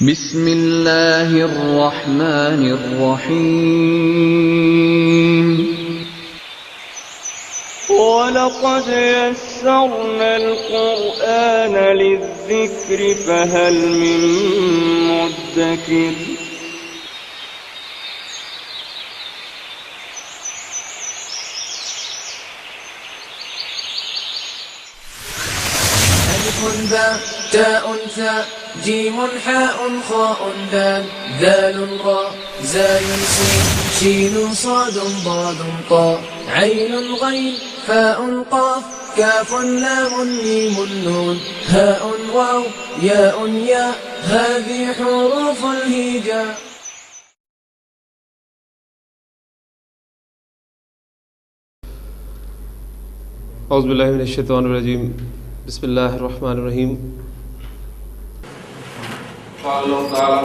بسم اللہ الرحمن الرحیم وَلَقَدْ يَسَّرْنَا الْقُرْآنَ لِلذِّكْرِ فَهَلْ مِن مُّدَّكِرٍ ألف باء تاء ثاء جيم حاء خاء دال ذال راء زاي سين شين صاد ضاد طاء عين غين فاء قاف كاف لام ميم نون هاء واو ياء ياء هذه حروف الهجاء. اعوذ باللہ من الشیطان الرجیم بسم اللہ الرحمن الرحیم. قال اللہ تعالی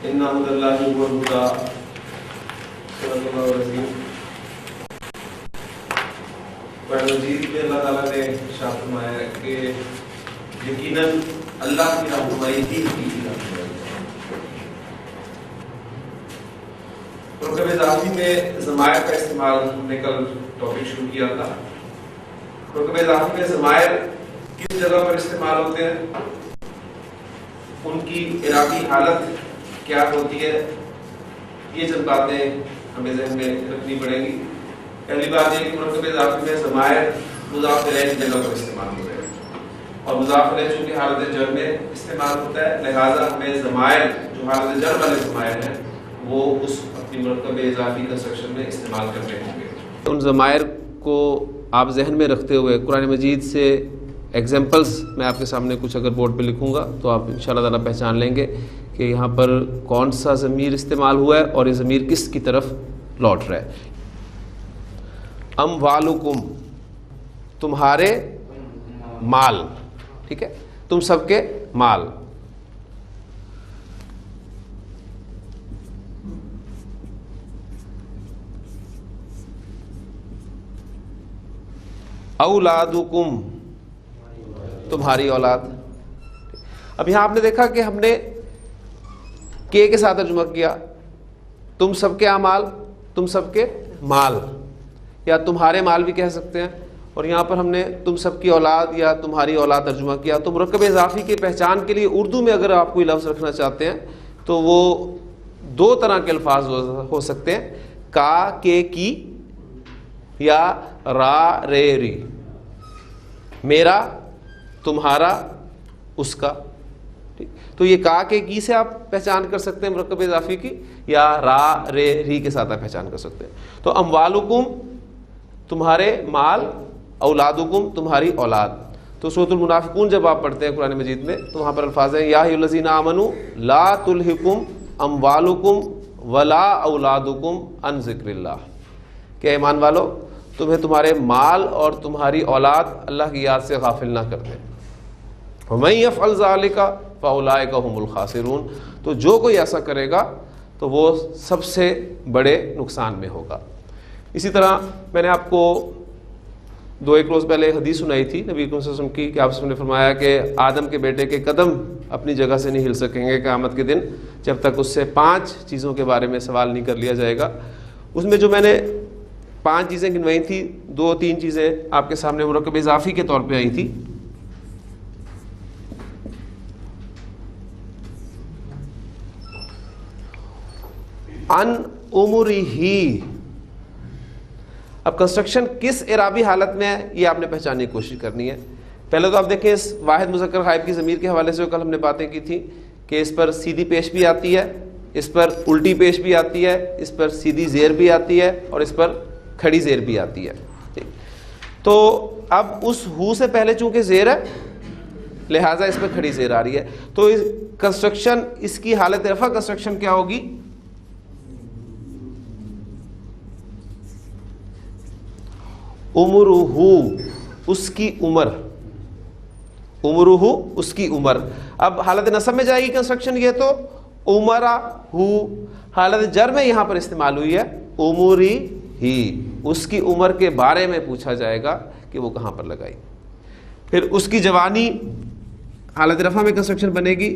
ان هدى الله هو الهدى صدق اللہ العظیم. قرآن مجید میں اللہ تعالیٰ نے ارشاد فرمایا ہے کہ یقیناً اللہ کی رہنمائی ہی کی رہنمائی ہے. رکب اضافی میں ضمائر کا استعمال ہم نے کل ٹاپک شروع کیا تھا. رکب اضافی میں ضمائر کس جگہ پر استعمال ہوتے ہیں، ان کی اعرابی حالت کیا ہوتی ہے، یہ چند باتیں ہمیں ذہن میں رکھنی پڑیں گی. پہلی بات یہ کہ مرکب اضافی میں ضمائر مضاف الیہ کی جگہ پر استعمال ہوتے ہیں، اور مضاف الیہ چونکہ حالت جر میں استعمال ہوتا ہے، لہٰذا ہمیں ضمائر جو حالت جر والے ضمائر ہیں وہ اس اپنی مرکب اضافی کنسٹرکشن میں استعمال کرنے ہوں گے. ان ضمائر کو آپ ذہن میں رکھتے ہوئے قرآن مجید سے ایگزامپلس میں آپ کے سامنے کچھ اگر بورڈ پہ لکھوں گا تو آپ انشاءاللہ تعالیٰ پہچان لیں گے کہ یہاں پر کون سا ضمیر استعمال ہوا ہے اور یہ ضمیر کس کی طرف لوٹ رہا ہے. اموالکم تمہارے مال، ٹھیک ہے، تم سب کے مال. اولادکم تمہاری اولاد. اب یہاں آپ نے دیکھا کہ ہم نے کے ساتھ ترجمہ کیا، تم سب کے اعمال، تم سب کے مال، یا تمہارے مال بھی کہہ سکتے ہیں. اور یہاں پر ہم نے تم سب کی اولاد یا تمہاری اولاد ترجمہ کیا. تو مرکب اضافی کی پہچان کے لیے اردو میں اگر آپ کوئی لفظ رکھنا چاہتے ہیں تو وہ دو طرح کے الفاظ ہو سکتے ہیں، کا کے کی یا را رے ری. میرا، تمہارا، اس کا. تو یہ کا کے کی سے آپ پہچان کر سکتے ہیں مرکب اضافی کی، یا را رے ری کے ساتھ آپ پہچان کر سکتے ہیں. تو اموالکم تمہارے مال، اولادکم تمہاری اولاد. تو سورۃ المنافقون جب آپ پڑھتے ہیں قرآن مجید میں تو وہاں پر الفاظ ہیں یا ایھا الذین آمنوا لا تلھکم اموالکم ولا اولادکم عن ذکر اللہ، کہ ایمان والو تمہیں تمہارے مال اور تمہاری اولاد اللہ کی یاد سے غافل نہ کر دیں. وَمَن يَفْعَلْ ذَلِكَ فَأُولَٰئِكَ هُمُ الْخَاسِرُونَ. تو جو کوئی ایسا کرے گا تو وہ سب سے بڑے نقصان میں ہوگا. اسی طرح میں نے آپ کو ایک روز پہلے حدیث سنائی تھی نبی کریم صلی اللہ علیہ وسلم کی کہ آپ نے فرمایا کہ آدم کے بیٹے کے قدم اپنی جگہ سے نہیں ہل سکیں گے قیامت کے دن جب تک اس سے 5 چیزوں کے بارے میں سوال نہیں کر لیا جائے گا. اس میں جو میں نے 5 چیزیں گنوائی تھی، 2-3 چیزیں آپ کے سامنے مرکب اضافی کے طور پہ آئی تھی. ان عمرہی. اب کنسٹرکشن کس اعرابی حالت میں ہے یہ آپ نے پہچاننے کی کوشش کرنی ہے. پہلے تو آپ دیکھیں اس واحد مذکر غائب کی ضمیر کے حوالے سے کل ہم نے باتیں کی تھی کہ اس پر سیدھی پیش بھی آتی ہے، اس پر الٹی پیش بھی آتی ہے، اس پر سیدھی زیر بھی آتی ہے اور اس پر کھڑی زیر بھی آتی ہے. تو اب اس ہو سے پہلے چونکہ زیر ہے لہٰذا اس پر کھڑی زیر آ رہی ہے. تو کنسٹرکشن اس کی حالت رفع کنسٹرکشن کیا ہوگی؟ عمرہ، اس کی عمر. عمرہ، اس کی عمر. اب حالت نصب میں جائے گی کنسٹرکشن یہ تو عمرہ ہو. حالت جر میں یہاں پر استعمال ہوئی ہے عمری ہی. اس کی عمر کے بارے میں پوچھا جائے گا کہ وہ کہاں پر لگائی. پھر اس کی جوانی حالت رفع میں کنسٹرکشن بنے گی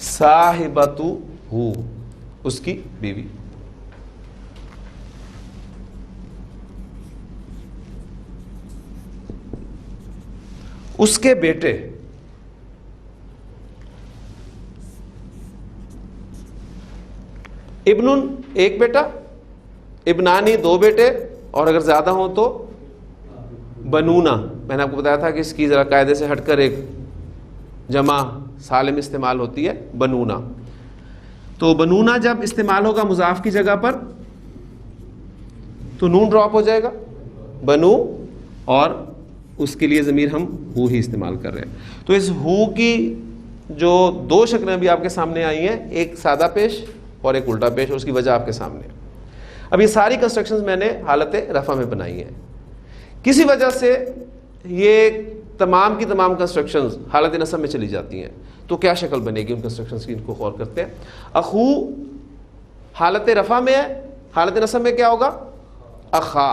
صاحبتہ اس کی بیوی. اس کے بیٹے. ابن ایک بیٹا، ابنانی دو بیٹے، اور اگر زیادہ ہوں تو بنونا. میں نے آپ کو بتایا تھا کہ اس کی ذرا قاعدے سے ہٹ کر ایک جمع سالم استعمال ہوتی ہے بنونا. تو بنونا جب استعمال ہوگا مضاف کی جگہ پر تو نون ڈراپ ہو جائے گا بنو، اور اس کے لیے ضمیر ہم ہو ہی استعمال کر رہے ہیں. تو اس ہو کی جو دو شکلیں ابھی آپ کے سامنے آئی ہیں، ایک سادہ پیش اور ایک الٹا پیش، اور اس کی وجہ آپ کے سامنے. اب یہ ساری کنسٹرکشنز میں نے حالت رفع میں بنائی ہیں. کسی وجہ سے یہ تمام کی تمام کنسٹرکشنز حالت نصب میں چلی جاتی ہیں، تو کیا شکل بنے گی ان کنسٹرکشنز کی؟ ان کو غور کرتے ہیں. اخو حالت رفع میں ہے، حالت نصب میں کیا ہوگا؟ اخا.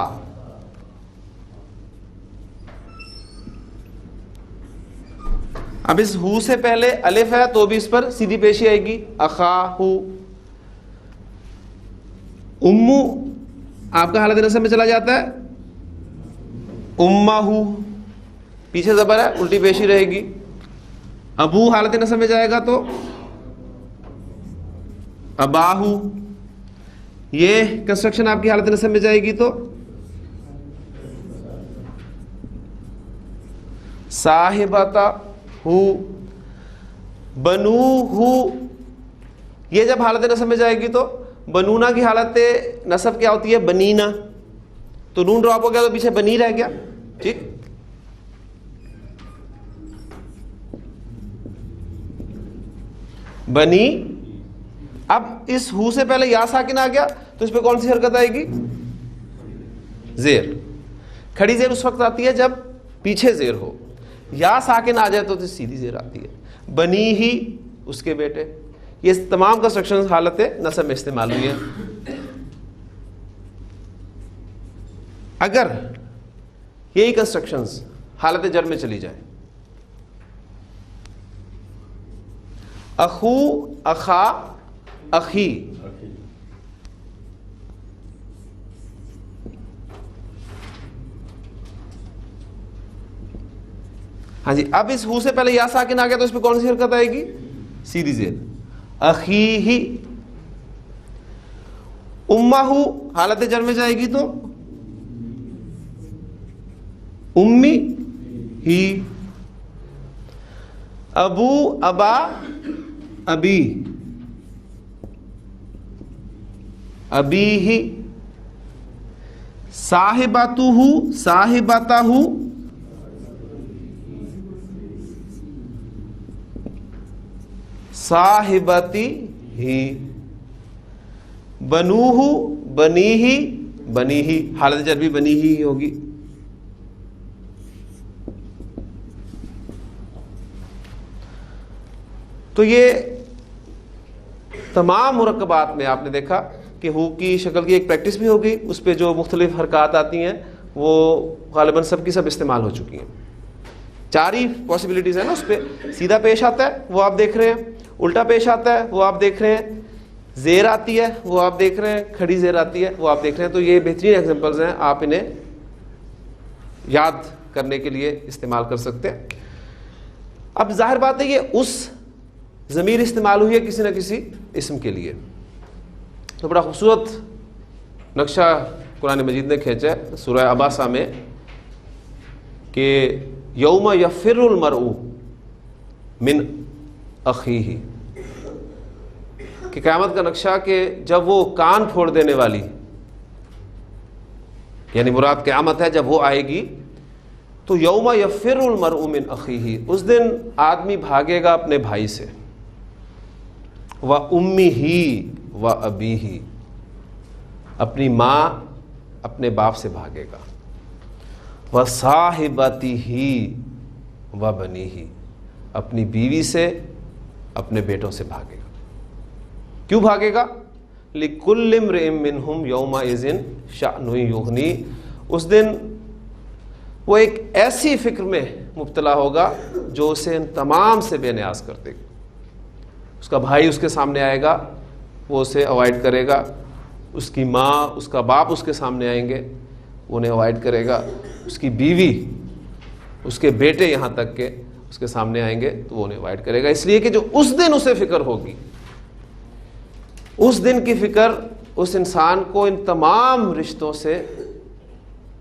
اب اس ہو سے پہلے الف ہے تو بھی اس پر سیدھی پیشی آئے گی، اخاہو. امو آپ کا حالت نصب میں چلا جاتا ہے، امہو پیچھے زبر ہے الٹی پیشی رہے گی. ابو حالت نصب میں جائے گا تو اباہو. یہ کنسٹرکشن آپ کی حالت نصب میں جائے گی تو صاحبتا ہو. بنو ہو یہ جب حالت نصب میں جائے گی تو بنونا کی حالت نصب کیا ہوتی ہے؟ بنینا. تو نون ڈراپ ہو گیا تو پیچھے بنی رہ گیا. ٹھیک. بنی. اب اس ہو سے پہلے یا ساکن آ گیا تو اس پہ کون سی حرکت آئے گی؟ زیر. کھڑی زیر اس وقت آتی ہے جب پیچھے زیر ہو. یا ساکن آ جائے تو سیدھی زیر آتی ہے. بنی ہی اس کے بیٹے. یہ تمام کنسٹرکشن حالت نصب میں استعمال ہوئی ہیں. اگر یہی کنسٹرکشنز حالت جر میں چلی جائیں، اخو، اخا، اخی، ہاں جی. اب اس ہو سے پہلے یا ساکن آ گیا تو اس پہ کون سی حرکت آئے گی؟ سیدھی زیر. اخی ہی. امہ حالت جر میں جائے گی تو امی ہی. ابو، ابا، ابی، ابی ہی. صاحباتہ، صاحباتہ، صاحبتی ہی. بنوہ، بنی ہی، بنی ہی. حالت جر بھی بنی ہی ہوگی. تو یہ تمام مرکبات میں آپ نے دیکھا کہ ہو کی شکل کی ایک پریکٹس بھی ہوگی، اس پہ جو مختلف حرکات آتی ہیں وہ غالباً سب کی سب استعمال ہو چکی ہیں. چار ہی پاسبلٹیز ہیں نا. اس پہ سیدھا پیش آتا ہے وہ آپ دیکھ رہے ہیں، الٹا پیش آتا ہے وہ آپ دیکھ رہے ہیں، زیر آتی ہے وہ آپ دیکھ رہے ہیں، کھڑی زیر آتی ہے وہ آپ دیکھ رہے ہیں. تو یہ بہترین ایگزامپلز ہیں، آپ انہیں یاد کرنے کے لیے استعمال کر سکتے ہیں. اب ظاہر بات ہے یہ اس ضمیر استعمال ہوئی ہے کسی نہ کسی اسم کے لیے. تو بڑا خوبصورت نقشہ قرآن مجید نے کھینچا ہے سورہ عباسہ میں کہ یوم یفر المرء من اخیہ، کہ قیامت کا نقشہ کہ جب وہ کان پھوڑ دینے والی، یعنی مراد قیامت ہے جب وہ آئے گی، تو یوم یفر المرء من اخیہ، اس دن آدمی بھاگے گا اپنے بھائی سے، وَأُمِّهِ وَأَبِيهِ، اپنی ماں اپنے باپ سے بھاگے گا، وَصَاحِبَتِهِ وَبَنِيهِ، اپنی بیوی سے اپنے بیٹوں سے بھاگے گا. کیوں بھاگے گا؟ لِكُلِّ امْرِئٍ مِّنْهُمْ يَوْمَئِذٍ شَأْنٌ يُغْنِيهِ، اس دن وہ ایک ایسی فکر میں مبتلا ہوگا جو اسے ان تمام سے بے نیاز کر دے گی. اس کا بھائی اس کے سامنے آئے گا وہ اسے اوائڈ کرے گا، اس کی ماں اس کا باپ اس کے سامنے آئیں گے وہ انہیں اوائڈ کرے گا، اس کی بیوی اس کے بیٹے یہاں تک کہ اس کے سامنے آئیں گے تو وہ انہیں اوائڈ کرے گا، اس لیے کہ جو اس دن اسے فکر ہوگی، اس دن کی فکر اس انسان کو ان تمام رشتوں سے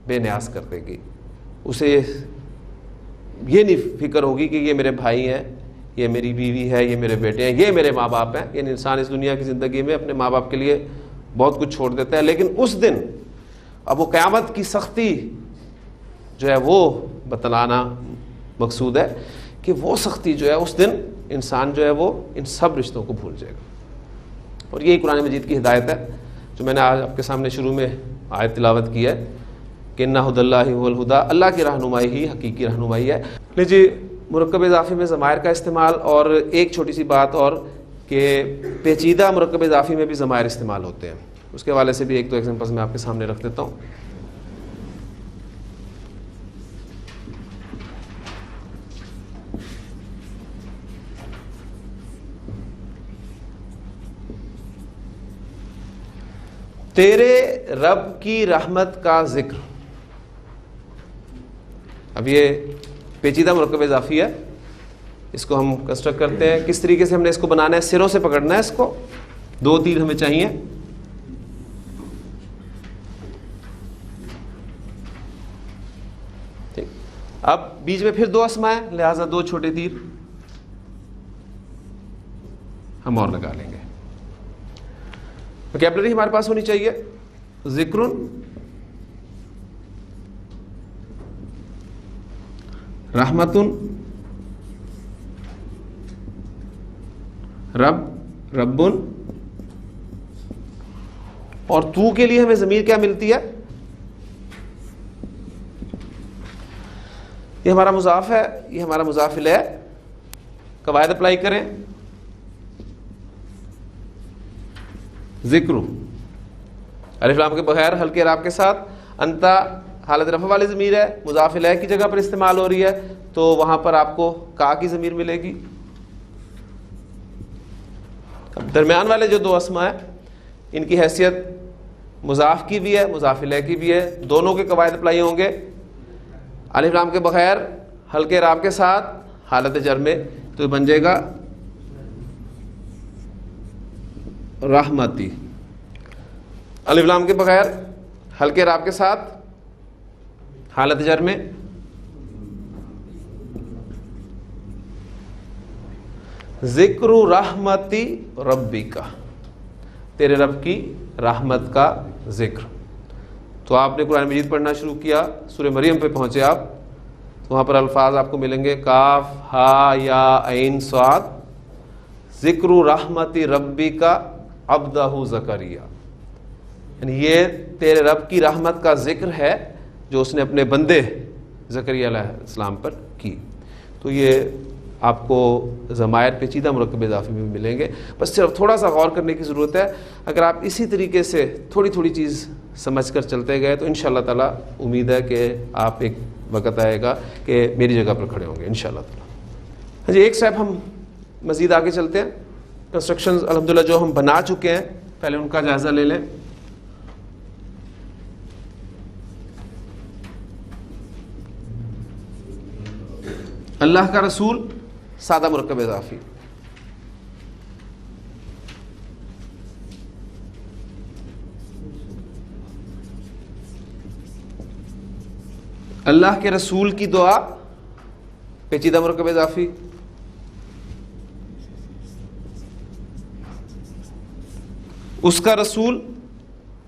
بے نیاز کر دے گی. اسے یہ نہیں فکر ہوگی کہ یہ میرے بھائی ہیں، یہ میری بیوی ہے، یہ میرے بیٹے ہیں، یہ میرے ماں باپ ہیں. یعنی انسان اس دنیا کی زندگی میں اپنے ماں باپ کے لیے بہت کچھ چھوڑ دیتا ہے، لیکن اس دن اب وہ قیامت کی سختی جو ہے وہ بتلانا مقصود ہے کہ وہ سختی جو ہے اس دن انسان جو ہے وہ ان سب رشتوں کو بھول جائے گا. اور یہی قرآن مجید کی ہدایت ہے جو میں نے آج آپ کے سامنے شروع میں آیت تلاوت کی ہے کہ اِنَّ ھُدَى اللّٰہِ هُوَ الْھُدَىٰ، اللہ کی رہنمائی ہی حقیقی رہنمائی ہے. لیجیے مرکب اضافی میں ضمائر کا استعمال، اور ایک چھوٹی سی بات اور کہ پیچیدہ مرکب اضافی میں بھی ضمائر استعمال ہوتے ہیں، اس کے حوالے سے بھی ایک دو ایگزامپلز میں آپ کے سامنے رکھ دیتا ہوں. تیرے رب کی رحمت کا ذکر. اب یہ پیچیدہ مرکب اضافی ہے، اس کو ہم کنسٹرکٹ کرتے ہیں. کس طریقے سے ہم نے اس کو بنانا ہے؟ سروں سے پکڑنا ہے اس کو، دو تیر ہمیں چاہیے. ٹھیک، اب بیچ میں پھر دو اسماء ہیں، لہذا دو چھوٹے تیر ہم اور لگا لیں گے. وکیبلری ہمارے پاس ہونی چاہیے. ذکر، رحمت، رب، رب، اور تو کے لیے ہمیں ضمیر کیا ملتی ہے؟ یہ ہمارا مضاف ہے، یہ ہمارا مضاف الیہ ہے. قواعد اپلائی کریں. ذکر الف لام کے بغیر ہلکے اعراب کے ساتھ، انتا حالت رفع والی ضمیر ہے، مضاف الیہ کی جگہ پر استعمال ہو رہی ہے تو وہاں پر آپ کو کا کی ضمیر ملے گی. اب درمیان والے جو دو اسماء ہیں ان کی حیثیت مضاف کی بھی ہے، مضاف الیہ کی بھی ہے. دونوں کے قواعد اپلائی ہوں گے. الف لام کے بغیر ہلکے اعراب کے ساتھ حالت جر میں تو بن جائے گا رحمتی. الف لام کے بغیر ہلکے اعراب کے ساتھ حالت جر میں ذکر رحمتی ربی کا، تیرے رب کی رحمت کا ذکر. تو آپ نے قرآن مجید پڑھنا شروع کیا، سورہ مریم پہ پہنچے آپ تو وہاں پر الفاظ آپ کو ملیں گے کاف ہا یا عین صاد. ذکر رحمتی ربی کا عبدہ زکریا، یعنی یہ تیرے رب کی رحمت کا ذکر ہے جو اس نے اپنے بندے زکریا علیہ السلام پر کی. تو یہ آپ کو ضمائر پیچیدہ مرکب اضافی میں بھی ملیں گے. بس صرف تھوڑا سا غور کرنے کی ضرورت ہے. اگر آپ اسی طریقے سے تھوڑی تھوڑی چیز سمجھ کر چلتے گئے تو انشاءاللہ تعالی امید ہے کہ آپ ایک وقت آئے گا کہ میری جگہ پر کھڑے ہوں گے انشاءاللہ تعالی. ہاں جی، ایک اسٹیپ ہم مزید آگے چلتے ہیں. کنسٹرکشنز الحمدللہ جو ہم بنا چکے ہیں پہلے ان کا جائزہ لے لیں. اللہ کا رسول سادہ مرکب اضافی. اللہ کے رسول کی دعا پیچیدہ مرکب اضافی. اس کا رسول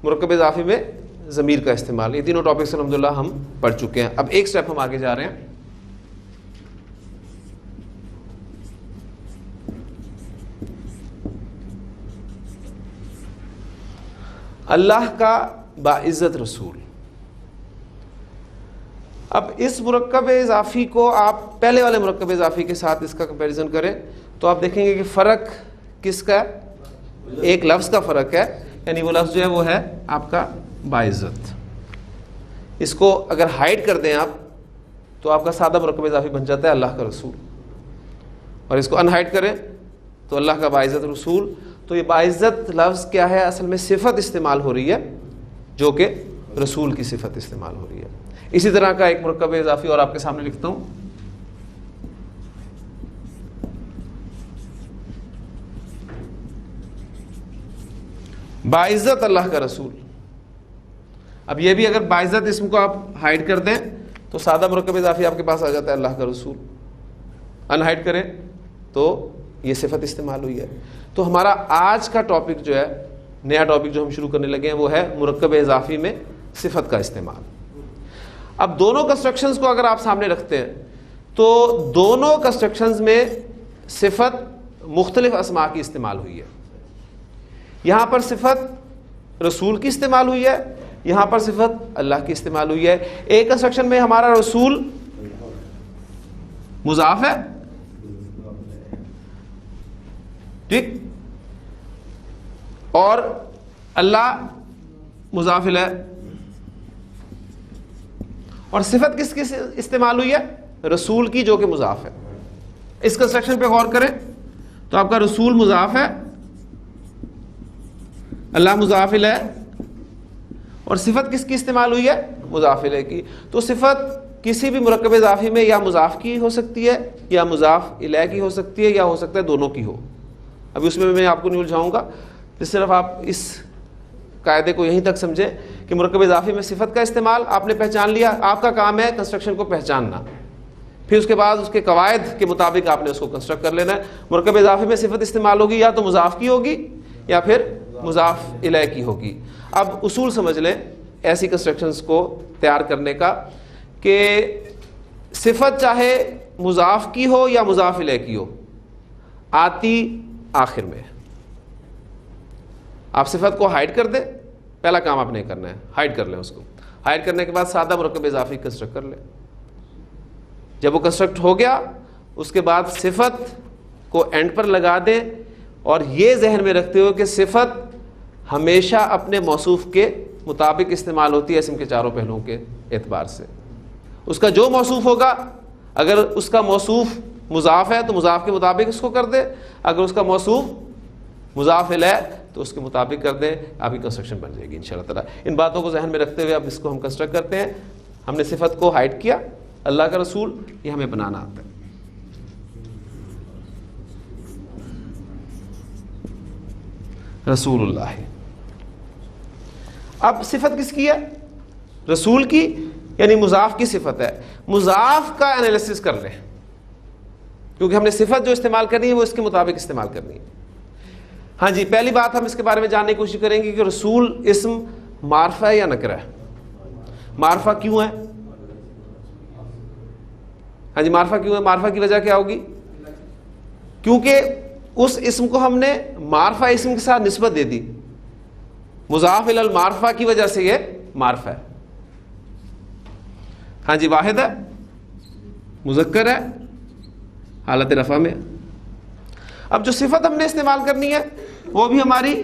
مرکب اضافی میں ضمیر کا استعمال. یہ تینوں ٹاپکس الحمدللہ ہم پڑھ چکے ہیں. اب ایک سٹیپ ہم آگے جا رہے ہیں. اللہ کا باعزت رسول. اب اس مرکب اضافی کو آپ پہلے والے مرکب اضافی کے ساتھ اس کا کمپیریزن کریں تو آپ دیکھیں گے کہ فرق کس کا ہے؟ ایک لفظ کا فرق ہے. یعنی وہ لفظ جو ہے وہ ہے آپ کا باعزت. اس کو اگر ہائڈ کر دیں آپ تو آپ کا سادہ مرکب اضافی بن جاتا ہے اللہ کا رسول. اور اس کو ان ہائڈ کریں تو اللہ کا باعزت رسول. تو یہ باعزت لفظ کیا ہے؟ اصل میں صفت استعمال ہو رہی ہے جو کہ رسول کی صفت استعمال ہو رہی ہے. اسی طرح کا ایک مرکب اضافی اور آپ کے سامنے لکھتا ہوں. باعزت اللہ کا رسول. اب یہ بھی اگر باعزت اسم کو آپ ہائڈ کر دیں تو سادہ مرکب اضافی آپ کے پاس آ جاتا ہے اللہ کا رسول. ان ہائڈ کریں تو یہ صفت استعمال ہوئی ہے. تو ہمارا آج کا ٹاپک جو ہے, نیا ٹاپک جو ہم شروع کرنے لگے ہیں, وہ ہے مرکب اضافی میں صفت کا استعمال. اب دونوں کنسٹرکشنز کو اگر آپ سامنے رکھتے ہیں تو دونوں کنسٹرکشنز میں صفت مختلف اسماء کی استعمال ہوئی ہے. یہاں پر صفت رسول کی استعمال ہوئی ہے, یہاں پر صفت اللہ کی استعمال ہوئی ہے. ایک کنسٹرکشن میں ہمارا رسول مضاف ہے, ٹھیک, اور اللہ مضاف الیہ, اور صفت کس کی استعمال ہوئی ہے؟ رسول کی, جو کہ مضاف ہے. اس کنسٹرکشن پہ غور کریں تو آپ کا رسول مضاف ہے, اللہ مضاف الیہ, اور صفت کس کی استعمال ہوئی ہے؟ مضاف الیہ کی. تو صفت کسی بھی مرکب اضافی میں یا مضاف کی ہو سکتی ہے یا مضاف الیہ کی ہو سکتی ہے یا ہو سکتا ہے دونوں کی ہو. ابھی اس میں آپ کو نہیں الجھاؤں گا, صرف آپ اس قاعدے کو یہیں تک سمجھیں کہ مرکب اضافی میں صفت کا استعمال آپ نے پہچان لیا. آپ کا کام ہے کنسٹرکشن کو پہچاننا, پھر اس کے بعد اس کے قواعد کے مطابق آپ نے اس کو کنسٹرکٹ کر لینا ہے. مرکب اضافی میں صفت استعمال ہوگی یا تو مضاف کی ہوگی یا پھر مضاف الیہ کی ہوگی. اب اصول سمجھ لیں ایسی کنسٹرکشنز کو تیار کرنے کا کہ صفت چاہے مضاف کی ہو یا مضاف الیہ کی ہو, آتی آخر میں. آپ صفت کو ہائڈ کر دیں, پہلا کام آپ نے کرنا ہے ہائڈ کر لیں اس کو. ہائڈ کرنے کے بعد سادہ مرکب اضافی کنسٹرکٹ کر لیں. جب وہ کنسٹرکٹ ہو گیا اس کے بعد صفت کو اینڈ پر لگا دیں, اور یہ ذہن میں رکھتے ہوئے کہ صفت ہمیشہ اپنے موصوف کے مطابق استعمال ہوتی ہے اسم کے چاروں پہلوؤں کے اعتبار سے. اس کا جو موصوف ہوگا, اگر اس کا موصوف مضاف ہے تو مضاف کے مطابق اس کو کر دیں, اگر اس کا موصوف مضاف الیہ تو اس کے مطابق کر دیں, آپ کی کنسٹرکشن بن جائے گی انشاءاللہ تعالیٰ. ان باتوں کو ذہن میں رکھتے ہوئے اب اس کو ہم کنسٹرکٹ کرتے ہیں. ہم نے صفت کو ہائڈ کیا, اللہ کا رسول, یہ ہمیں بنانا آتا ہے. رسول اللہ. اب صفت کس کی ہے؟ رسول کی, یعنی مضاف کی صفت ہے. مضاف کا انالیسس کر لیں, کیونکہ ہم نے صفت جو استعمال کرنی ہے وہ اس کے مطابق استعمال کرنی ہے. ہاں جی, پہلی بات ہم اس کے بارے میں جاننے کی کوشش کریں گے کہ رسول اسم معرفہ ہے یا نکرہ ہے. معرفہ کیوں ہے؟ ہاں جی, معرفہ کیوں ہے؟ معرفہ کی وجہ کیا ہوگی؟ کیونکہ اس اسم کو ہم نے معرفہ اسم کے ساتھ نسبت دے دی. مضاف الی المعرفہ کی وجہ سے یہ معرفہ ہے. ہاں جی, واحد ہے, مذکر ہے, حالت رفع میں. اب جو صفت ہم نے استعمال کرنی ہے وہ بھی ہماری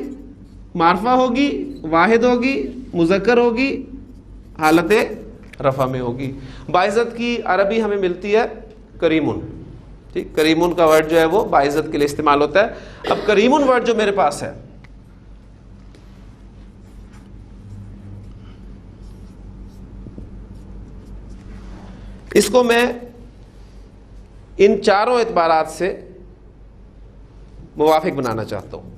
معرفہ ہوگی, واحد ہوگی, مذکر ہوگی, حالت رفع میں ہوگی. باعزت کی عربی ہمیں ملتی ہے کریمن. ٹھیک, کریمن کا ورڈ جو ہے وہ باعزت کے لیے استعمال ہوتا ہے. اب کریمن ورڈ جو میرے پاس ہے, اس کو میں ان چاروں اعتبارات سے موافق بنانا چاہتا ہوں,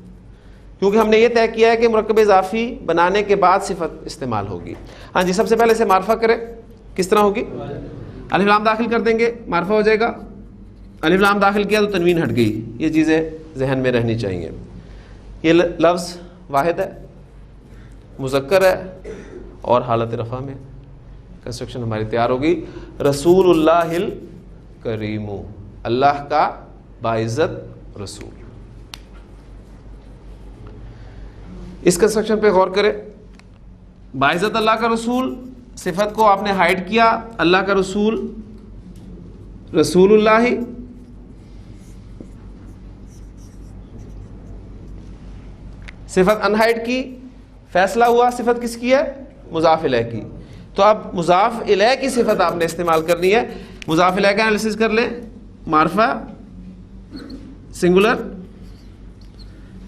کیونکہ ہم نے یہ طے کیا ہے کہ مرکب اضافی بنانے کے بعد صفت استعمال ہوگی. ہاں جی, سب سے پہلے سے معرفہ کریں. کس طرح ہوگی؟ الف لام داخل کر دیں گے, معرفہ ہو جائے گا. الف لام داخل کیا تو تنوین ہٹ گئی. یہ چیزیں ذہن میں رہنی چاہیے. یہ لفظ واحد ہے, مذکر ہے, اور حالت رفع میں. کنسٹرکشن ہماری تیار ہوگی. رسول اللہ الکریم, اللہ کا باعزت رسول. اس کنسٹرکشن پہ غور کریں. باعزت اللہ کا رسول, صفت کو آپ نے ہائڈ کیا, اللہ کا رسول, رسول اللہ. صفت انہائڈ کی, فیصلہ ہوا صفت کس کی ہے؟ مضاف الیہ کی. تو اب مضاف الیہ کی صفت آپ نے استعمال کرنی ہے. مضاف الیہ کا انالیسس کر لیں. معرفہ سنگولر,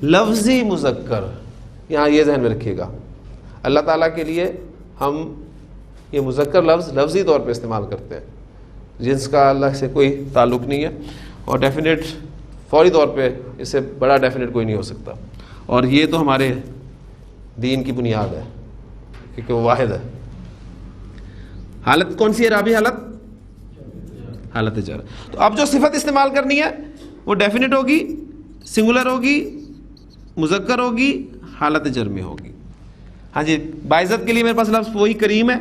لفظی مذکر، یہاں یہ ذہن میں رکھیے گا، اللہ تعالیٰ کے لیے ہم یہ مذکر لفظ لفظی طور پہ استعمال کرتے ہیں جنس کا اللہ سے کوئی تعلق نہیں ہے، اور ڈیفینیٹ فوری طور پہ اس سے بڑا ڈیفینیٹ کوئی نہیں ہو سکتا، اور یہ تو ہمارے دین کی بنیاد ہے کیونکہ وہ واحد ہے۔ حالت کون سی ہے اعرابی حالت؟ حالت جر۔ تو اب جو صفت استعمال کرنی ہے وہ ڈیفینیٹ ہوگی، سنگولر ہوگی، مذکر ہوگی، حالت جر میں ہوگی۔ ہاں جی، باعزت کے لیے میرے پاس لفظ وہی کریم ہے،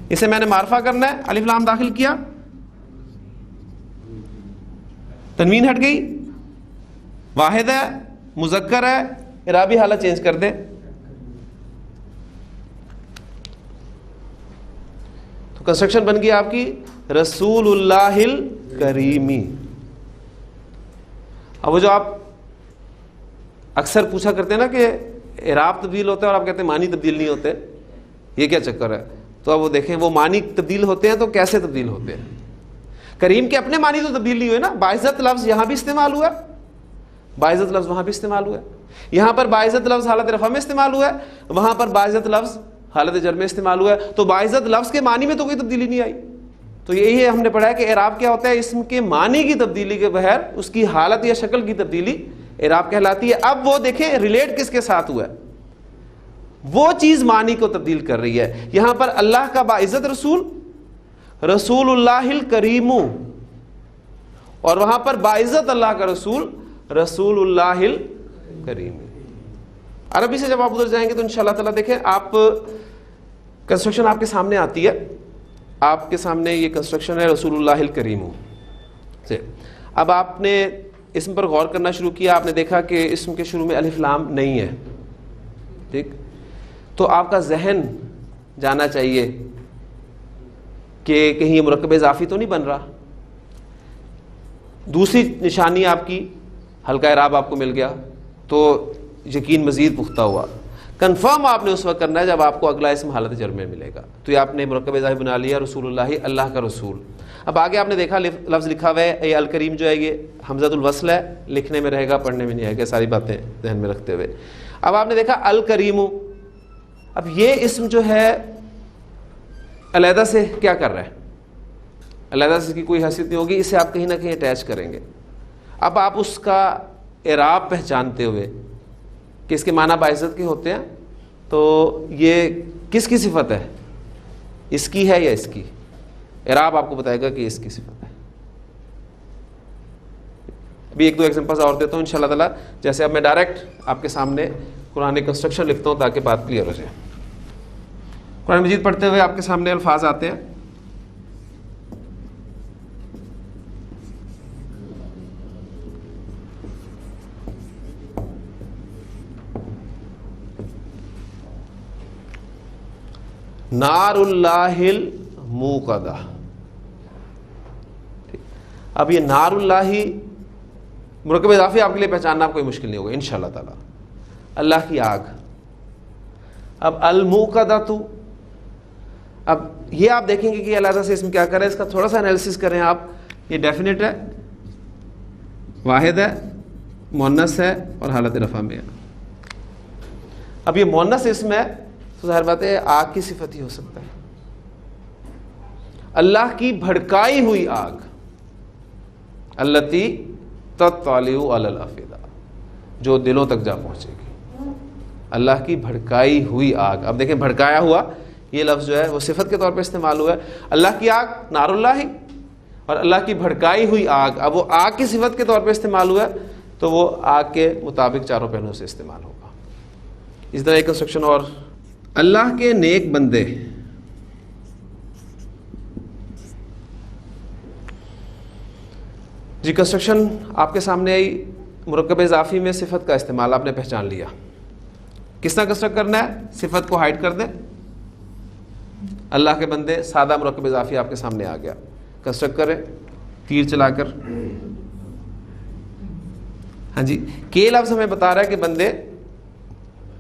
اسے میں نے معرفہ کرنا ہے، الف لام داخل کیا، تنوین ہٹ گئی، واحد ہے، مذکر ہے، اعرابی حالت چینج کر دیں تو کنسٹرکشن بن گئی آپ کی رسول اللہ الکریمی۔ اب وہ جو آپ اکثر پوچھا کرتے ہیں نا کہ اعراب تبدیل ہوتا ہے اور آپ کہتے ہیں معنی تبدیل نہیں ہوتے، یہ کیا چکر ہے؟ تو اب وہ دیکھیں وہ معنی تبدیل ہوتے ہیں تو کیسے تبدیل ہوتے ہیں؟ کریم کے اپنے معنی تو تبدیل نہیں ہوئے نا، باعزت لفظ یہاں بھی استعمال ہوا ہے، باعزت لفظ وہاں بھی استعمال ہوا ہے، یہاں پر باعزت لفظ حالت رفع میں استعمال ہوا ہے، وہاں پر باعزت لفظ حالت جر میں استعمال ہوا ہے، تو باعزت لفظ کے معنی میں تو کوئی تبدیلی نہیں آئی۔ تو یہی ہے ہم نے پڑھا ہے کہ اعراب کیا ہوتا ہے، اسم کے معنی کی تبدیلی کے بغیر اس کی حالت یا شکل کی تبدیلی اعراب کہلاتی ہے۔ اب وہ دیکھیں ریلیٹ کس کے ساتھ ہوا ہے، وہ چیز معنی کو تبدیل کر رہی ہے۔ یہاں پر اللہ کا باعزت رسول رسول اللہ الکریم، اور وہاں پر باعزت اللہ کا رسول رسول اللہ الکریم۔ عربی سے جب آپ ادھر جائیں گے تو انشاءاللہ تعالیٰ دیکھیں آپ کنسٹرکشن آپ کے سامنے آتی ہے، آپ کے سامنے یہ کنسٹرکشن ہے رسول اللہ الکریم سے۔ اب آپ نے اسم پر غور کرنا شروع کیا، آپ نے دیکھا کہ اسم کے شروع میں الف لام نہیں ہے، ٹھیک، تو آپ کا ذہن جانا چاہیے کہ کہیں یہ مرکب اضافی تو نہیں بن رہا۔ دوسری نشانی آپ کی ہلکا اعراب آپ کو مل گیا تو یقین مزید پختہ ہوا۔ کنفرم آپ نے اس وقت کرنا ہے جب آپ کو اگلا اسم حالت جر میں ملے گا، تو یہ آپ نے مرکب اضافی بنا لیا رسول اللہ، اللہ کا رسول۔ اب آگے آپ نے دیکھا لفظ لکھا ہوا ہے، یہ الکریم جو ہے یہ حمزۃ الوصل ہے، لکھنے میں رہے گا پڑھنے میں نہیں آئے گا، ساری باتیں ذہن میں رکھتے ہوئے۔ اب آپ نے دیکھا الکریم، اب یہ اسم جو ہے علیحدہ سے کیا کر رہا ہے، علیحدہ سے اس کی کوئی حیثیت نہیں ہوگی، اسے آپ کہیں نہ کہیں اٹیچ کریں گے۔ اب آپ اس کا اعراب پہچانتے ہوئے کہ اس کے معنی باعزت کے ہوتے ہیں، تو یہ کس کی صفت ہے، اس کی ہے یا اس کی؟ اعراب آپ کو بتائے گا کہ اس کی صفت ہے۔ ابھی ایک دو ایگزامپلز اور دیتا ہوں انشاءاللہ تعالیٰ، جیسے اب میں ڈائریکٹ آپ کے سامنے قرآن کنسٹرکشن لکھتا ہوں تاکہ بات کلیئر ہو جائے۔ قرآن مجید پڑھتے ہوئے آپ کے سامنے الفاظ آتے ہیں، نار اللہ الموقدہ۔ اب یہ نار اللہ مرکب اضافی آپ کے لیے پہچاننا کوئی مشکل نہیں ہوگا انشاءاللہ تعالی، اللہ کی آگ۔ اب الموقدہ تو، اب یہ آپ دیکھیں گے کہ علیحدہ سے اسم کیا کر رہا ہے، اس کا تھوڑا سا انالیسس کریں آپ۔ یہ ڈیفینیٹ ہے، واحد ہے، مؤنث ہے اور حالت رفع میں ہے۔ اب یہ مؤنث اسم ہے تو ظاہر بات ہے آگ کی صفت ہی ہو سکتا ہے، اللہ کی بھڑکائی ہوئی آگ، التی تطلع علی الافئدہ، جو دلوں تک جا پہنچے گی، اللہ کی بھڑکائی ہوئی آگ۔ اب دیکھیں بھڑکایا ہوا یہ لفظ جو ہے وہ صفت کے طور پہ استعمال ہوا ہے، اللہ کی آگ نار اللہ ہی، اور اللہ کی بھڑکائی ہوئی آگ، اب وہ آگ کی صفت کے طور پہ استعمال ہوا ہے تو وہ آگ کے مطابق چاروں پہلوؤں سے استعمال ہوگا۔ اس طرح ایک کنسٹرکشن اور، اللہ کے نیک بندے، جی کنسٹرکشن آپ کے سامنے آئی، مرکب اضافی میں صفت کا استعمال آپ نے پہچان لیا۔ کس طرح کنسٹرکٹ کرنا ہے، صفت کو ہائڈ کر دیں، اللہ کے بندے سادہ مرکب اضافی آپ کے سامنے آ گیا، کنسٹرکٹ کریں تیر چلا کر۔ ہاں جی، کے لفظ ہمیں بتا رہا ہے کہ بندے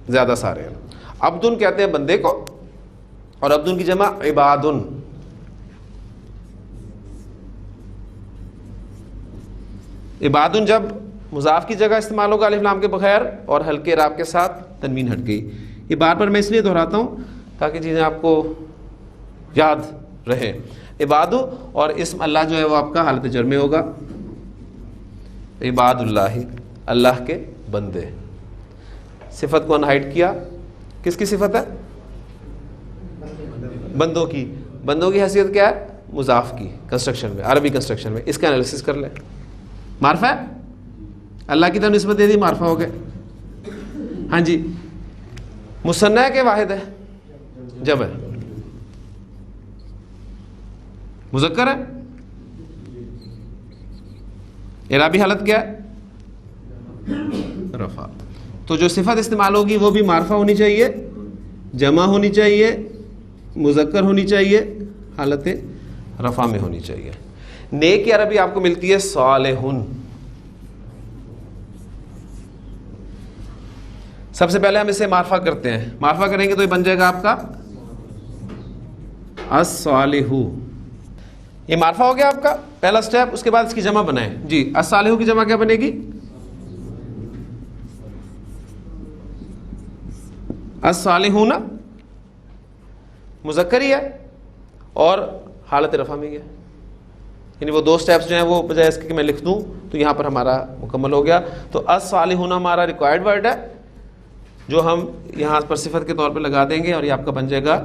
زیادہ سارے ہیں، عبدن کہتے ہیں بندے کو، اور عبدن کی جمع عبادن۔ عبادن جب مضاف کی جگہ استعمال ہوگا الف لام کے بغیر اور ہلکے اعراب کے ساتھ تنوین ہٹ گئی. یہ بار بار میں اس لیے دہراتا ہوں تاکہ چیزیں آپ کو یاد رہے. عبادو اور اسم اللہ جو ہے وہ آپ کا حالت جر میں ہوگا. عباد اللہ، اللہ کے بندے. صفت کو انہائٹ کیا، کس کی صفت ہے؟ بندوں کی. بندوں کی حیثیت کیا ہے؟ مضاف کی کنسٹرکشن میں، عربی کنسٹرکشن میں. اس کا انالیسس کر لیں. معرفہ ہے، اللہ کی طرف نسبت دے دی، معرفہ ہو گئے. ہاں جی. مثنیٰ کے واحد ہے، جب ہے. مذکر ہے، اعرابی حالت کیا ہے؟ رفع. تو جو صفت استعمال ہوگی وہ بھی معرفہ ہونی چاہیے، جمع ہونی چاہیے، مذکر ہونی چاہیے، حالت رفع میں ہونی چاہیے. نیک کی عربی آپ کو ملتی ہے صالحن. سب سے پہلے ہم اسے معرفہ کرتے ہیں. معرفہ کریں گے تو یہ بن جائے گا آپ کا الصالح. یہ معرفہ ہو گیا آپ کا پہلا سٹیپ. اس کے بعد اس کی جمع بنائیں. جی الصالح کی جمع کیا بنے گی؟ الصالحون. مذکر ہی ہے اور حالت رفع میں ہی ہے. یعنی وہ دو سٹیپس جو ہیں وہ بجائے اس کے کہ میں لکھ دوں تو یہاں پر ہمارا مکمل ہو گیا. تو الصالحون ہمارا ریکوائرڈ ورڈ ہے جو ہم یہاں پر صفت کے طور پہ لگا دیں گے اور یہ آپ کا بن جائے گا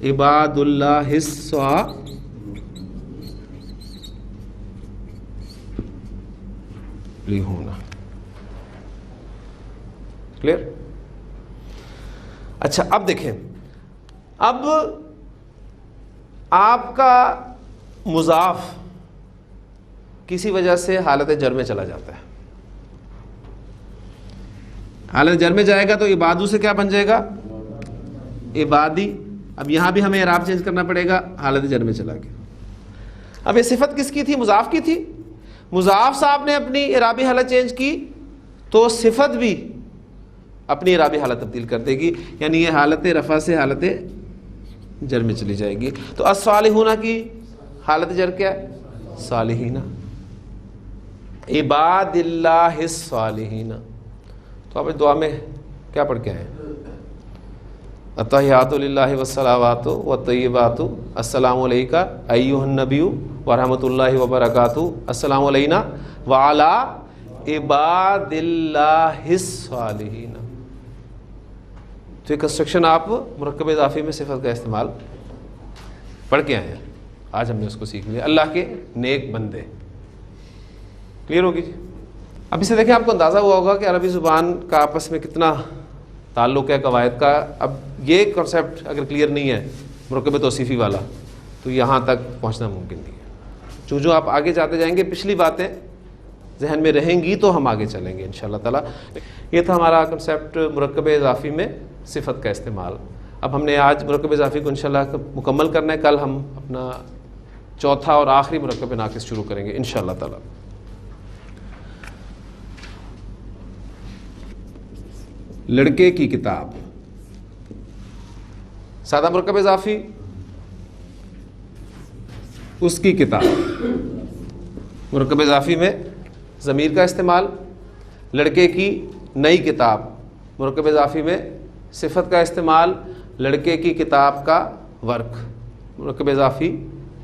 عباد اللہ الصالحون. کلیئر؟ اچھا اب دیکھیں، اب آپ کا مضاف کسی وجہ سے حالت جر میں چلا جاتا ہے. حالت جر میں جائے گا تو عبادو سے کیا بن جائے گا؟ عبادی. اب یہاں بھی ہمیں اعراب چینج کرنا پڑے گا، حالت جر میں چلا گیا. اب یہ صفت کس کی تھی؟ مضاف کی تھی. مضاف صاحب نے اپنی اعرابی حالت چینج کی تو صفت بھی اپنی اعرابی حالت تبدیل کر دے گی. یعنی یہ حالت رفع سے حالت جر میں چلی جائے گی. تو الصالحون کی حالت جر کیا ہے؟ صالحین. عباد اللہ الصالحین. تو آپ دعا میں کیا پڑھ کے آئے؟ التحیات للہ والصلوات والطیبات السلام علیکہ ایھا النبی ورحمۃ اللہ وبرکاتہ السلام علینا وعلی عباد اللہ الصالحین. تو یہ کنسٹرکشن آپ مرکب اضافی میں صفت کا استعمال پڑھ کے آئے ہیں. آج ہم نے اس کو سیکھ لیا. اللہ کے نیک بندے. کلیئر ہوگی جی؟ اب اسے دیکھیں، آپ کو اندازہ ہوا ہوگا کہ عربی زبان کا آپس میں کتنا تعلق ہے قواعد کا. اب یہ کنسیپٹ اگر کلیئر نہیں ہے مرکب توصیفی والا تو یہاں تک پہنچنا ممکن نہیں ہے. جو آپ آگے جاتے جائیں گے پچھلی باتیں ذہن میں رہیں گی تو ہم آگے چلیں گے انشاءاللہ تعالی. یہ تھا ہمارا کنسیپٹ مرکب اضافی میں صفت کا استعمال. اب ہم نے آج مرکب اضافی کو انشاءاللہ مکمل کرنا ہے. کل ہم اپنا چوتھا اور آخری مرکب ناقص شروع کریں گے انشاءاللہ تعالی. لڑکے کی کتاب. سادہ مرکب اضافی اس کی کتاب. مرکب اضافی میں ضمیر کا استعمال. لڑکے کی نئی کتاب. مرکب اضافی میں صفت کا استعمال. لڑکے کی کتاب کا ورک. مرکب اضافی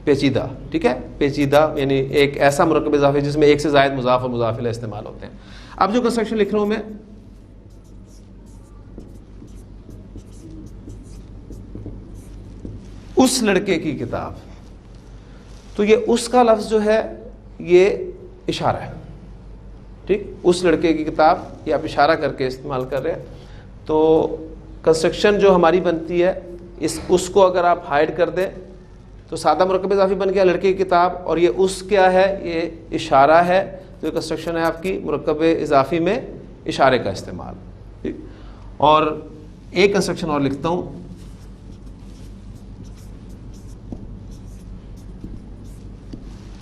پیچیدہ. ٹھیک ہے، پیچیدہ یعنی ایک ایسا مرکب اضافی جس میں ایک سے زائد مضاف اور مضاف الیہ استعمال ہوتے ہیں. اب جو کنسٹرکشن لکھ رہا ہوں میں، اس لڑکے کی کتاب، تو یہ اس کا لفظ جو ہے یہ اشارہ ہے. ٹھیک، اس لڑکے کی کتاب یہ آپ اشارہ کر کے استعمال کر رہے ہیں. تو کنسٹرکشن جو ہماری بنتی ہے اس کو اگر آپ ہائڈ کر دیں تو سادہ مرکب اضافی بن گیا لڑکے کی کتاب، اور یہ اس کیا ہے؟ یہ اشارہ ہے. تو یہ کنسٹرکشن ہے آپ کی مرکب اضافی میں اشارے کا استعمال. ٹھیک، اور ایک کنسٹرکشن اور لکھتا ہوں.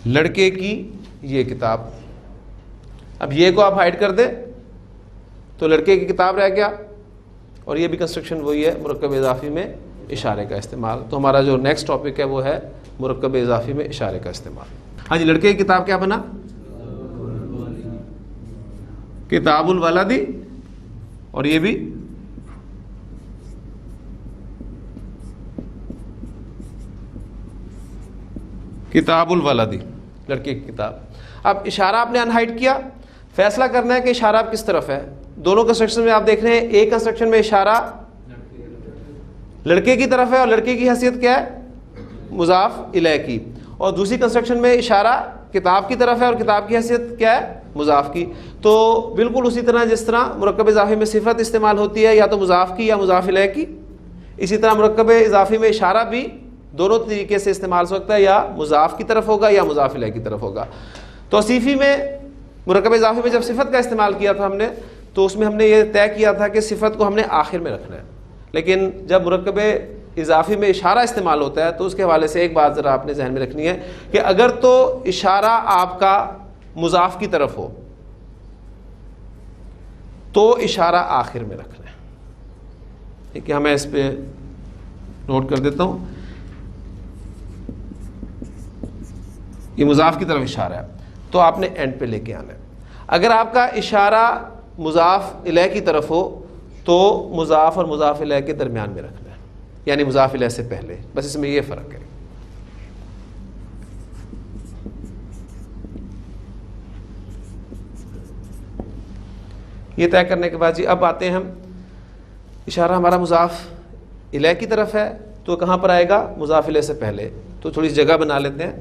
لڑکے کی یہ کتاب. اب یہ کو آپ ہائڈ کر دیں تو لڑکے کی کتاب رہ گیا، اور یہ بھی کنسٹرکشن وہی ہے مرکب اضافی میں اشارے کا استعمال. تو ہمارا جو نیکسٹ ٹاپک ہے وہ ہے مرکب اضافی میں اشارے کا استعمال. ہاں جی، لڑکے کی کتاب کیا بنا؟ کتاب الولدی، اور یہ بھی کتاب الولدی، لڑکے کی کتاب۔ اب اشارہ آپ نے انہائڈ کیا، فیصلہ کرنا ہے کہ اشارہ اب کس طرف ہے۔ دونوں کنسٹرکشن میں آپ دیکھ رہے ہیں، ایک کنسٹرکشن میں اشارہ لڑکے کی طرف ہے اور لڑکے کی حیثیت کیا ہے؟ مضاف الیہ کی، اور دوسری کنسٹرکشن میں اشارہ کتاب کی طرف ہے اور کتاب کی حیثیت کیا ہے؟ مضاف کی۔ تو بالکل اسی طرح جس طرح مرکب اضافی میں صفت استعمال ہوتی ہے یا تو مضاف کی یا مضاف الیہ کی، اسی طرح مرکب اضافی میں اشارہ بھی دونوں طریقے سے استعمال ہو سکتا ہے، یا مضاف کی طرف ہوگا یا مضاف الیہ کی طرف ہوگا۔ توصیفی میں مرکب اضافی میں جب صفت کا استعمال کیا تھا ہم نے، تو اس میں ہم نے یہ طے کیا تھا کہ صفت کو ہم نے آخر میں رکھنا ہے، لیکن جب مرکب اضافی میں اشارہ استعمال ہوتا ہے تو اس کے حوالے سے ایک بات ذرا آپ نے ذہن میں رکھنی ہے کہ اگر تو اشارہ آپ کا مضاف کی طرف ہو تو اشارہ آخر میں رکھنا ہے۔ ٹھیک ہے، میں اس پہ نوٹ کر دیتا ہوں، یہ مضاف کی طرف اشارہ ہے تو آپ نے اینڈ پہ لے کے آنا ہے۔ اگر آپ کا اشارہ مضاف الیہ کی طرف ہو تو مضاف اور مضاف الیہ کے درمیان میں رکھنا ہے، یعنی مضاف الیہ سے پہلے، بس اس میں یہ فرق ہے۔ یہ طے کرنے کے بعد جی اب آتے ہیں ہم، اشارہ ہمارا مضاف الیہ کی طرف ہے تو کہاں پر آئے گا؟ مضاف الیہ سے پہلے۔ تو تھوڑی جگہ بنا لیتے ہیں،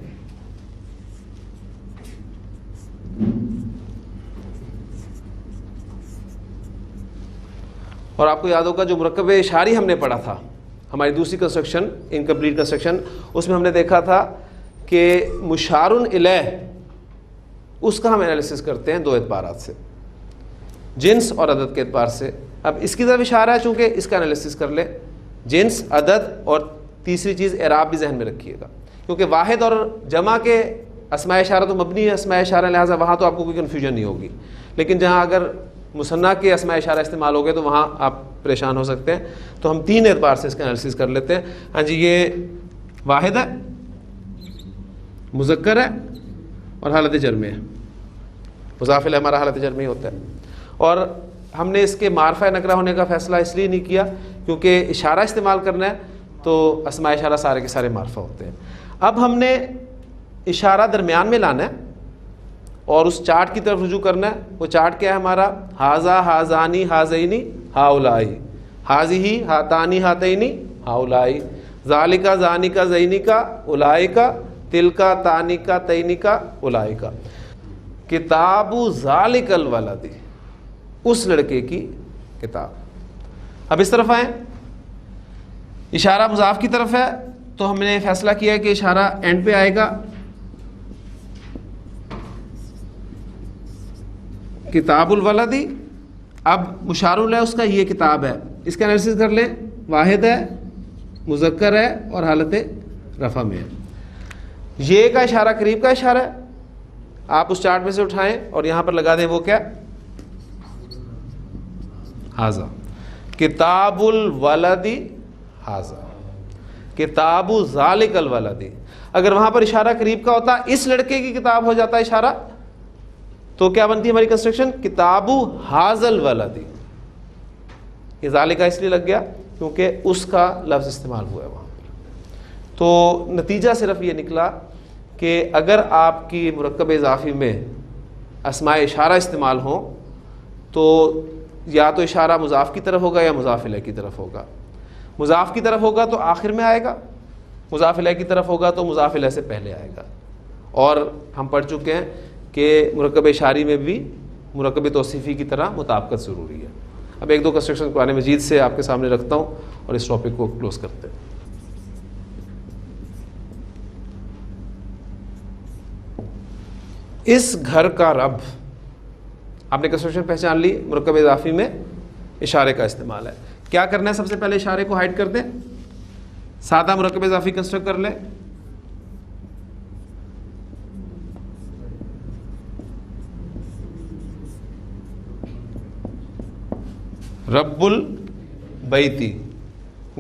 اور آپ کو یاد ہوگا جو مرکب اشاری ہم نے پڑھا تھا ہماری دوسری کنسٹرکشن انکمپلیٹ کنسٹرکشن، اس میں ہم نے دیکھا تھا کہ مشار الیہ اس کا ہم انالیسس کرتے ہیں دو اعتبارات سے، جنس اور عدد کے اعتبار سے۔ اب اس کی طرف اشارہ ہے چونکہ اس کا انالیسس کر لیں، جنس، عدد، اور تیسری چیز اعراب بھی ذہن میں رکھیے گا، کیونکہ واحد اور جمع کے اسماء اشارہ تو مبنی ہے اسماء اشارہ، لہٰذا وہاں تو آپ کو کوئی کنفیوژن نہیں ہوگی، لیکن جہاں اگر مثنیٰ کے اسماء اشارہ استعمال ہو گئے تو وہاں آپ پریشان ہو سکتے ہیں۔ تو ہم تین اعتبار سے اس کا انالیسس کر لیتے ہیں۔ ہاں جی، یہ واحد ہے، مذکر ہے اور حالت جر میں ہے، مضاف الیہ ہمارا حالت جر میں ہی ہوتا ہے، اور ہم نے اس کے معرفہ نکرہ ہونے کا فیصلہ اس لیے نہیں کیا کیونکہ اشارہ استعمال کرنا ہے تو اسماء اشارہ سارے کے سارے معرفہ ہوتے ہیں۔ اب ہم نے اشارہ درمیان میں لانا ہے اور اس چارٹ کی طرف رجوع کرنا ہے۔ وہ چارٹ کیا ہے ہمارا؟ ہاذا، ہاذانی، ہاذینی، ہاؤلائی، ہاذیہی، ہاتانی، ہاتینی، ہاؤلائی، ذالکا، ذانکا، زینکا، اولائکا، تلکا، تانکا، تینکا، اولائکا۔ کتاب ذالک الولد، اس لڑکے کی کتاب۔ اب اس طرف آئیں، اشارہ مضاف کی طرف ہے تو ہم نے فیصلہ کیا ہے کہ اشارہ اینڈ پہ آئے گا، کتاب الولدی۔ اب مشار الیہ اس کا یہ کتاب ہے، اس کا انالیسس کر لیں، واحد ہے، مذکر ہے اور حالت رفع میں ہے۔ یہ کا اشارہ قریب کا اشارہ ہے، آپ اس چارٹ میں سے اٹھائیں اور یہاں پر لگا دیں، وہ کیا؟ ہاذا، کتاب الولدی ہاذا، کتاب ذالک الولدی۔ اگر وہاں پر اشارہ قریب کا ہوتا، اس لڑکے کی کتاب ہو جاتا اشارہ، تو کیا بنتی ہماری کنسٹرکشن؟ کتاب ھذا الولد۔ یہ ذالکہ اس لیے لگ گیا کیونکہ اس کا لفظ استعمال ہوا ہے وہاں پر۔ تو نتیجہ صرف یہ نکلا کہ اگر آپ کی مرکب اضافی میں اسماء اشارہ استعمال ہوں تو یا تو اشارہ مضاف کی طرف ہوگا یا مضاف الیہ کی طرف ہوگا۔ مضاف کی طرف ہوگا تو آخر میں آئے گا، مضاف الیہ کی طرف ہوگا تو مضاف الیہ سے پہلے آئے گا۔ اور ہم پڑھ چکے ہیں کہ مرکب اشاری میں بھی مرکب توصیفی کی طرح مطابقت ضروری ہے۔ اب ایک دو کنسٹرکشن قرآن مجید سے آپ کے سامنے رکھتا ہوں اور اس ٹاپک کو کلوز کرتے ہیں۔ اس گھر کا رب، آپ نے کنسٹرکشن پہچان لی، مرکب اضافی میں اشارے کا استعمال ہے۔ کیا کرنا ہے؟ سب سے پہلے اشارے کو ہائڈ کر دیں، سادہ مرکب اضافی کنسٹرکٹ کر لیں۔ رب البیتی،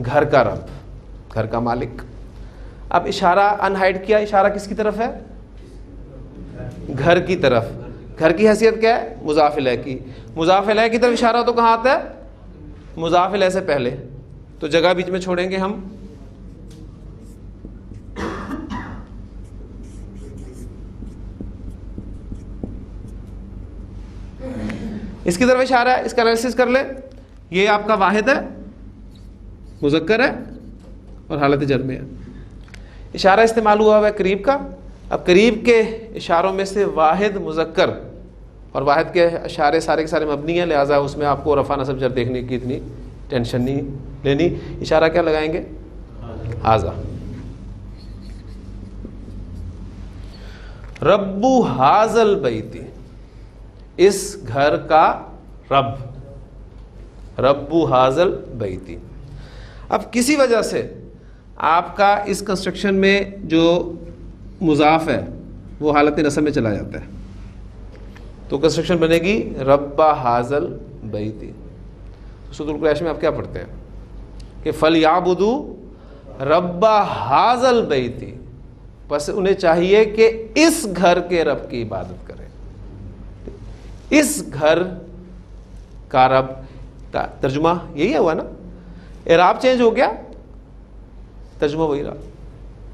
گھر کا رب، گھر کا مالک۔ اب اشارہ ان ہائڈ کیا، اشارہ کس کی طرف ہے؟ گھر کی طرف۔ گھر کی حیثیت کیا ہے؟ مضاف الیہ کی. مضاف الیہ کی طرف اشارہ ہو تو کہاں آتا ہے؟ مضاف الیہ سے پہلے. تو جگہ بیچ میں چھوڑیں گے ہم. اس کی طرف اشارہ ہے, اس کا انالیسس کر لیں. یہ آپ کا واحد ہے, مذکر ہے اور حالت جر میں ہے. اشارہ استعمال ہوا ہے قریب کا. اب قریب کے اشاروں میں سے واحد مذکر, اور واحد کے اشارے سارے کے سارے مبنی ہیں, لہٰذا اس میں آپ کو رفع نصب جر دیکھنے کی اتنی ٹینشن نہیں لینی. اشارہ کیا لگائیں گے؟ ھذا. رب ھذا البیت, اس گھر کا رب. رب ھذا البیت. اب کسی وجہ سے آپ کا اس کنسٹرکشن میں جو مضاف ہے وہ حالت نصب میں چلا جاتا ہے, تو کنسٹرکشن بنے گی رب ھذا البیت. سورۃ القریش میں آپ کیا پڑھتے ہیں کہ فَلْيَعْبُدُوا رَبَّ ھذا البیت, بس انہیں چاہیے کہ اس گھر کے رب کی عبادت کریں. اس گھر کا رب کا ترجمہ یہی ہوا نا, اعراب چینج ہو گیا, ترجمہ وہی رہا.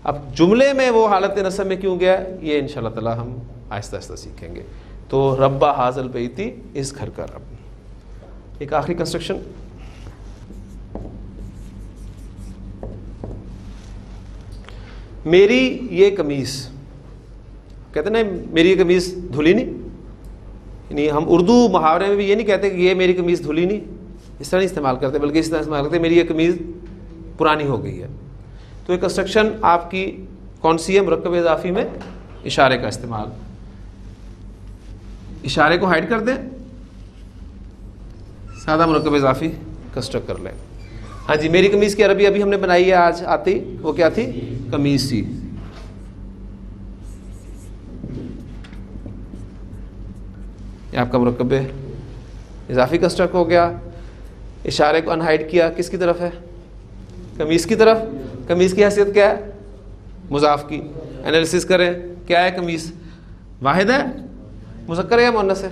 اب جملے میں وہ حالت نصب میں کیوں گیا, یہ انشاءاللہ تعالی ہم آہستہ آہستہ سیکھیں گے. تو رب ھذا البیت, اس گھر کا رب. ایک آخری کنسٹرکشن, میری یہ قمیص, کہتے ہیں نا میری یہ قمیص دھلی نہیں, یعنی ہم اردو محاورے میں بھی یہ نہیں کہتے کہ یہ میری قمیص دھلی نہیں, اس طرح نہیں استعمال کرتے, بلکہ اس طرح استعمال کرتے میری یہ قمیص پرانی ہو گئی ہے. تو یہ کنسٹرکشن آپ کی کون سی ہے؟ مرکب اضافی میں اشارے کا استعمال. اشارے کو ہائڈ کر دیں, سادہ مرکب اضافی کنسٹرکٹ کر لیں. ہاں جی, میری قمیص کی عربی ابھی ہم نے بنائی ہے آج آتی, وہ کیا تھی؟ قمیص تھی. یہ آپ کا مرکب اضافی کنسٹرکٹ ہو گیا. اشارے کو انہائڈ کیا, کس کی طرف ہے؟ قمیص کی طرف. قمیص کی حیثیت کیا ہے؟ مضاف کی. انالیسس کریں, کیا ہے قمیص؟ واحد ہے, مذکر ہے یا مؤنث ہے؟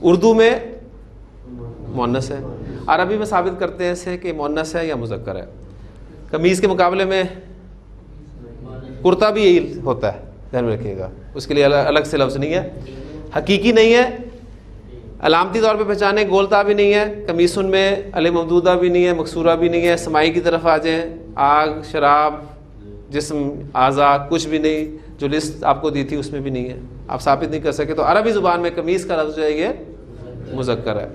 اردو میں مؤنث ہے, عربی میں ثابت کرتے ہیں اسے کہ مؤنث ہے یا مذکر ہے. قمیص کے مقابلے میں کرتا بھی یہی ہوتا ہے, دھیان میں رکھیے گا, اس کے لیے الگ سے لفظ نہیں ہے, حقیقی نہیں ہے, علامتی طور پہ پہچانے, گولتا بھی نہیں ہے. قمیصن میں الف ممدودہ بھی نہیں ہے, مکسورہ بھی نہیں ہے. سماعی کی طرف آ جائیں, آگ, شراب, جسم, اعضاء, کچھ بھی نہیں. جو لسٹ آپ کو دی تھی اس میں بھی نہیں ہے, آپ ثابت نہیں کر سکے. تو عربی زبان میں قمیص کا لفظ جو ہے یہ مذکر ہے,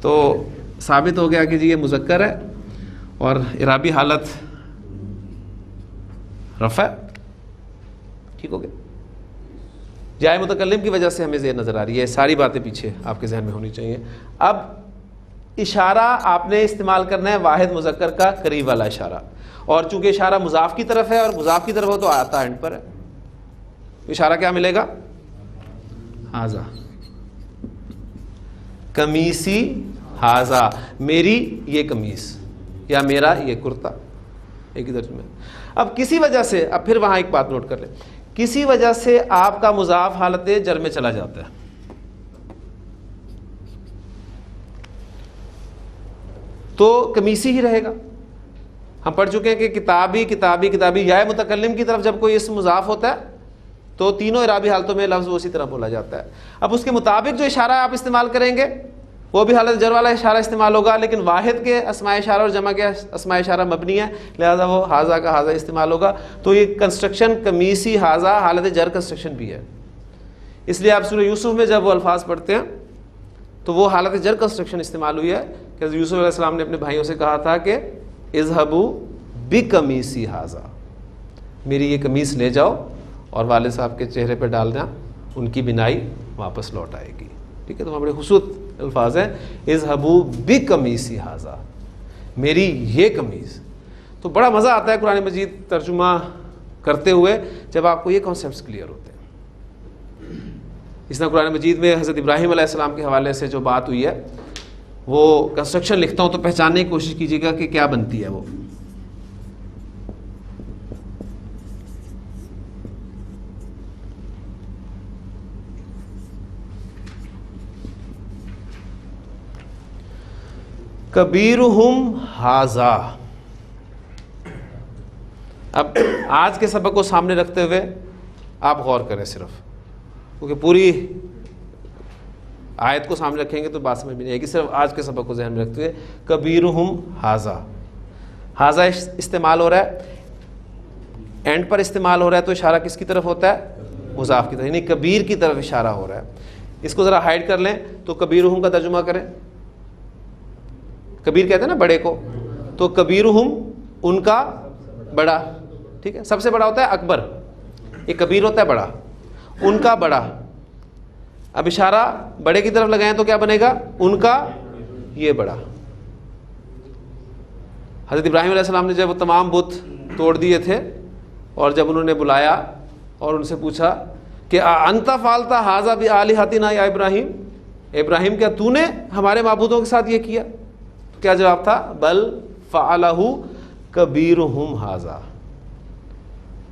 تو ثابت ہو گیا کہ جی یہ مذکر ہے, اور اعرابی حالت رفع. ٹھیک ہو گیا. جائے متکلم کی وجہ سے ہمیں ذہن نظر آ رہی ہے, ساری باتیں پیچھے آپ کے ذہن میں ہونی چاہیے. اب اشارہ آپ نے استعمال کرنا ہے واحد مذکر کا قریب والا اشارہ, اور چونکہ اشارہ مضاف کی طرف ہے اور مضاف کی طرف ہو تو آتا اینڈ پر ہے. اشارہ کیا ملے گا؟ ھذا قمیصی ھذا, میری یہ قمیص یا میرا یہ کرتا, ایک ہی ترجمہ. اب کسی وجہ سے, اب پھر وہاں ایک بات نوٹ کر لیں, کسی وجہ سے آپ کا مضاف حالت جر میں چلا جاتا ہے, تو قمیصی ہی رہے گا. ہم پڑھ چکے ہیں کہ کتابی کتابی کتابی, یا متکلم کی طرف جب کوئی اسم مضاف ہوتا ہے تو تینوں اعرابی حالتوں میں لفظ اسی طرح بولا جاتا ہے. اب اس کے مطابق جو اشارہ آپ استعمال کریں گے وہ بھی حالت جر والا اشارہ استعمال ہوگا, لیکن واحد کے اسماء اشارہ اور جمع کے اسماء اشارہ مبنی ہے, لہذا وہ ھذا کا ھذا استعمال ہوگا. تو یہ کنسٹرکشن قمیصی ھذا حالت جر کنسٹرکشن بھی ہے. اس لیے آپ سورہ یوسف میں جب وہ الفاظ پڑھتے ہیں تو وہ حالت جر کنسٹرکشن استعمال ہوئی ہے کہ یوسف علیہ السلام نے اپنے بھائیوں سے کہا تھا کہ اذهبوا بقمیصی ھذا, میری یہ قمیص لے جاؤ اور والد صاحب کے چہرے پہ ڈالنا, ان کی بینائی واپس لوٹ آئے گی. ٹھیک ہے, تو وہاں بڑے خصوص الفاظ ہیں, اذهبوا بقمیصی ھذا, میری یہ قمیص. تو بڑا مزہ آتا ہے قرآن مجید ترجمہ کرتے ہوئے جب آپ کو یہ کانسیپٹس کلیئر ہوتے ہیں. اس طرح قرآن مجید میں حضرت ابراہیم علیہ السلام کے حوالے سے جو بات ہوئی ہے, وہ کنسٹرکشن لکھتا ہوں تو پہچاننے کی کوشش کیجیے گا کہ کیا بنتی ہے وہ. کبیرہم ھذا. اب آج کے سبق کو سامنے رکھتے ہوئے آپ غور کریں صرف، کیونکہ پوری آیت کو سامنے رکھیں گے تو بات سمجھ میں نہیں آئے گی. صرف آج کے سبق کو ذہن میں رکھتے ہوئے کبیرہم ھذا. ھذا استعمال ہو رہا ہے، اینڈ پر استعمال ہو رہا ہے تو اشارہ کس کی طرف ہوتا ہے؟ مضاف کی طرف، یعنی کبیر کی طرف اشارہ ہو رہا ہے. اس کو ذرا ہائڈ کر لیں تو کبیرہم کا ترجمہ کریں. کبیر کہتے ہیں نا بڑے کو، تو کبیرہم ان کا بڑا، ٹھیک ہے. سب سے بڑا ہوتا ہے اکبر، یہ کبیر ہوتا ہے بڑا، ان کا بڑا. اب اشارہ بڑے کی طرف لگائیں تو کیا بنے گا؟ ان کا یہ بڑا. حضرت ابراہیم علیہ السلام نے جب وہ تمام بت توڑ دیے تھے اور جب انہوں نے بلایا اور ان سے پوچھا کہ انت فعلت ھذا بآلہتنا یا ابراہیم، ابراہیم کیا تو نے ہمارے معبودوں کے ساتھ یہ کیا؟ کیا جواب تھا؟ بل فعلہ کبیرہم ھذا،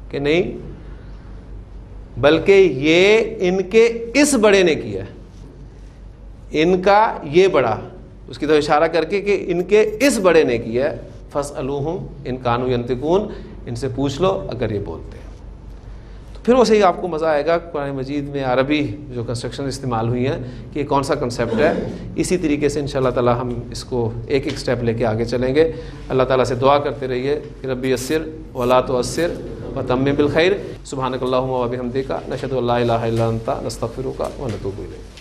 کہ نہیں بلکہ یہ ان کے اس بڑے نے کیا، ان کا یہ بڑا، اس کی طرف اشارہ کر کے کہ ان کے اس بڑے نے کیا. فاسألوہم ان کانوا ینطقون، ان سے پوچھ لو اگر یہ بولتے ہیں. تو پھر ویسے ہی آپ کو مزہ آئے گا قرآن مجید میں عربی جو کنسٹرکشن استعمال ہوئی ہیں کہ کون سا کنسیپٹ ہے. اسی طریقے سے انشاءاللہ تعالی ہم اس کو ایک ایک سٹیپ لے کے آگے چلیں گے. اللہ تعالیٰ سے دعا کرتے رہیے کہ ربی یسر ولا تعسر وتمم بالخیر. سبحانک اللہم و بحمدک، نشہد ان لا الہ الا انت، نستغفرک و نتوب الیک.